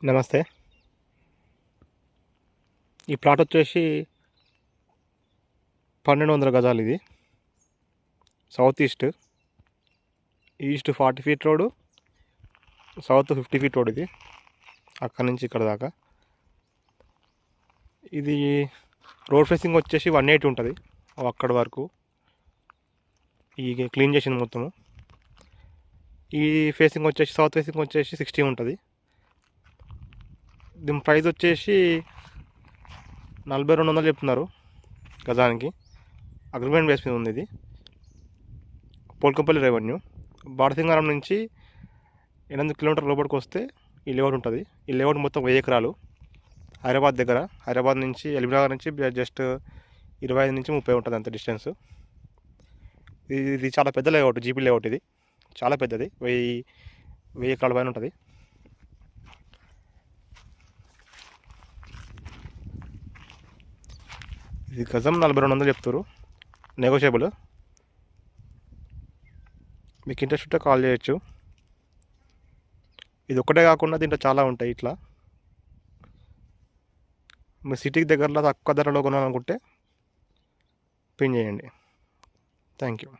నమస్తే. ఈ ప్లాట్ వచ్చేసి 1200 గజాలు. ఇది south east 40 feet road, south 50 feet road. ఇది అక్కడి నుంచి ఇక్కడ దాకా. ఇది రోడ్ ఫేసింగ్ వచ్చేసి 180 ఉంటుంది అక్కడి వరకు. ఈ క్లీన్ చేసింది మొత్తము. ఈ ఫేసింగ్ వచ్చేసి సౌత్ ఫేసింగ్ వచ్చేసి 60 ఉంటుంది. దీని ప్రైస్ వచ్చేసి 4200 చెప్తున్నారు గజానికి. అగ్రిమెంట్ బేస్ మీద ఉంది. ఇది పోల్కంపల్లి రెవెన్యూ. బాడసింగారం నుంచి 800 కిలోమీటర్ల లోపలికి వస్తే ఈ లేఅవుట్ ఉంటుంది. ఈ లేఅవుట్ మొత్తం 1000 ఎకరాలు. హైదరాబాద్ దగ్గర. హైదరాబాద్ నుంచి ఎల్బీనగర్ నుంచి జస్ట్ 25 నుంచి 30 ఉంటుంది అంత డిస్టెన్స్. ఇది చాలా పెద్ద లేఅవుట్, జీపీ లేఅవుట్. ఇది చాలా పెద్దది, 1000 ఎకరాల పైన ఉంటుంది. ఇది గజం 4200 చెప్తారు, నెగోషియబుల్. మీకు ఇంట్రెస్ట్ ఉంటే కాల్ చేయొచ్చు. ఇది ఒక్కటే కాకుండా దీంట్లో చాలా ఉంటాయి. ఇట్లా మీ సిటీకి దగ్గరలో తక్కువ ధరలో కొనాలనుకుంటే పిన్ చేయండి. Thank you.